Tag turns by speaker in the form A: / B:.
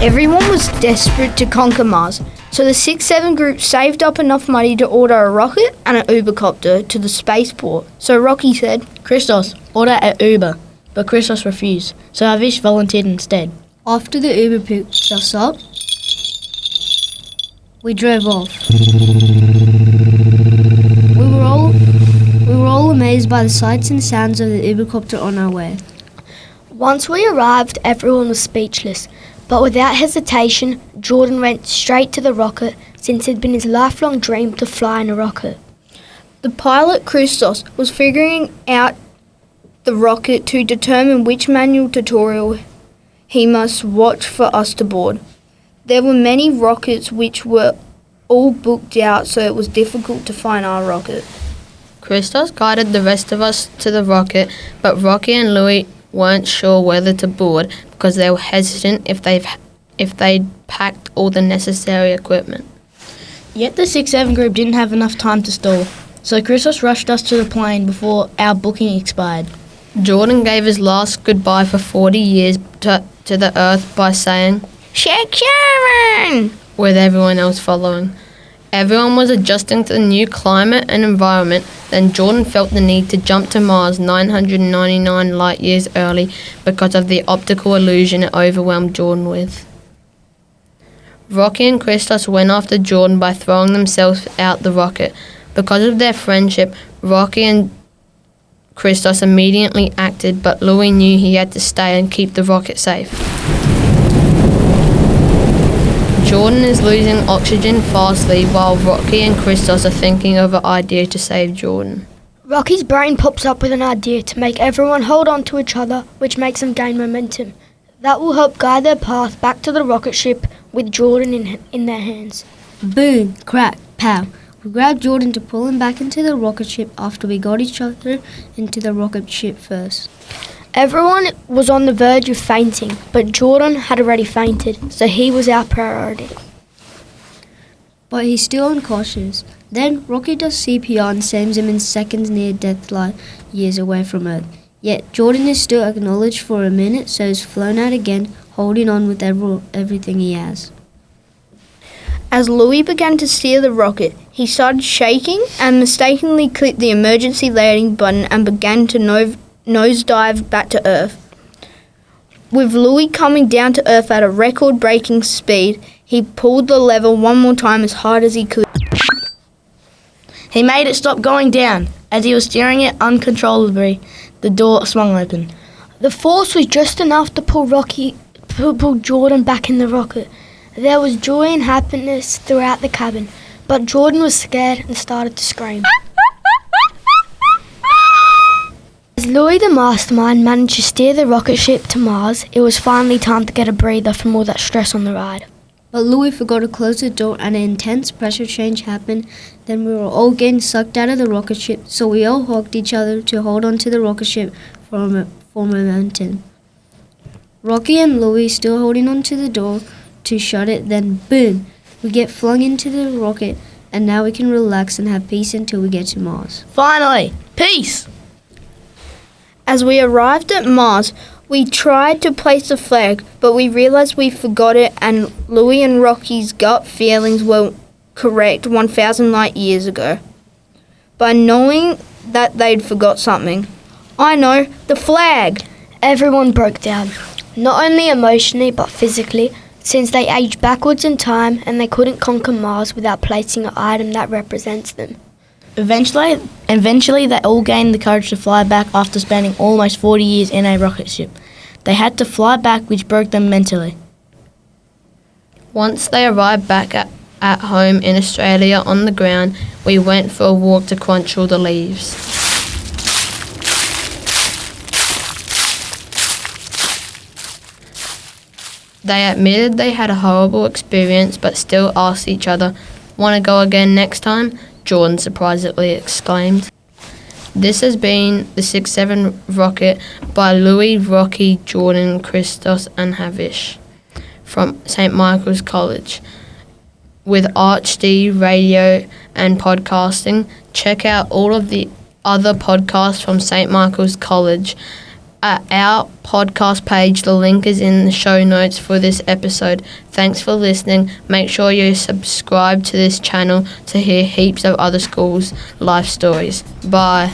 A: Everyone was desperate to conquer Mars, so the 6-7 group saved up enough money to order a rocket and an Ubercopter to the spaceport. So Rocky said,
B: Christos, order an Uber. But Christos refused, so Havish volunteered instead. After the Uber picked us up, we drove off. We were all amazed by the sights and sounds of the Ubercopter on our way.
C: Once we arrived, everyone was speechless. But without hesitation, Jordan went straight to the rocket, since it had been his lifelong dream to fly in a rocket.
A: the pilot Christos was figuring out the rocket to determine which manual tutorial he must watch for us to board. There were many rockets which were all booked out, so it was difficult to find our rocket.
D: Christos guided the rest of us to the rocket, but Rocky and Louie weren't sure whether to board because they were hesitant if they'd packed all the necessary equipment.
B: Yet the 6-7 group didn't have enough time to stall, so Christos rushed us to the plane before our booking expired.
D: Jordan gave his last goodbye for 40 years to the Earth by saying,
A: "Shake Sharon!"
D: with everyone else following. Everyone was adjusting to the new climate and environment. Then Jordan felt the need to jump to Mars 999 light years early because of the optical illusion it overwhelmed Jordan with. Rocky and Christos went after Jordan by throwing themselves out the rocket. Because of their friendship, Rocky and Christos immediately acted, but Louie knew he had to stay and keep the rocket safe. Jordan is losing oxygen fastly while Rocky and Christos are thinking of an idea to save Jordan.
C: Rocky's brain pops up with an idea to make everyone hold on to each other, which makes them gain momentum. That will help guide their path back to the rocket ship with Jordan in their hands.
B: Boom, crack, pow. We grabbed Jordan to pull him back into the rocket ship after we got each other into the rocket ship first.
C: Everyone was on the verge of fainting, but Jordan had already fainted, so he was our priority.
B: But he's still unconscious. Then Rocky does CPR and saves him in seconds near death light years away from Earth. Yet Jordan is still acknowledged for a minute, so he's flown out again, holding on with everything he has.
A: As Louie began to steer the rocket, he started shaking and mistakenly clicked the emergency landing button and began to nosedive back to Earth. With Louie coming down to Earth at a record-breaking speed, he pulled the lever one more time as hard as he could.
B: He made it stop going down. As he was steering it uncontrollably, the door swung open.
C: The force was just enough to pull Jordan back in the rocket. There was joy and happiness throughout the cabin, but Jordan was scared and started to scream. As Louie the mastermind managed to steer the rocket ship to Mars, it was finally time to get a breather from all that stress on the ride.
B: But Louie forgot to close the door and an intense pressure change happened. Then we were all getting sucked out of the rocket ship, so we all hugged each other to hold on to the rocket ship for momentum. Rocky and Louie still holding on to the door to shut it, then boom, we get flung into the rocket, and now we can relax and have peace until we get to Mars.
A: Finally, peace! As we arrived at Mars, we tried to place the flag, but we realized we forgot it, and Louie and Rocky's gut feelings were correct 1,000 light years ago. By knowing that they'd forgot something. I know, the flag!
C: Everyone broke down, not only emotionally but physically, since they aged backwards in time and they couldn't conquer Mars without placing an item that represents them.
B: Eventually, they all gained the courage to fly back after spending almost 40 years in a rocket ship. They had to fly back, which broke them mentally.
D: Once they arrived back at home in Australia on the ground, we went for a walk to crunch all the leaves. They admitted they had a horrible experience but still asked each other, "Want to go again next time?" Jordan surprisingly exclaimed. This has been the 6-7 rocket by Louie, Rocky, Jordan, Christos and Havish from St. Michael's College. With ArchD, radio and podcasting, check out all of the other podcasts from St. Michael's College at our podcast page. The link is in the show notes for this episode. Thanks for listening. Make sure you subscribe to this channel to hear heaps of other schools' life stories. Bye.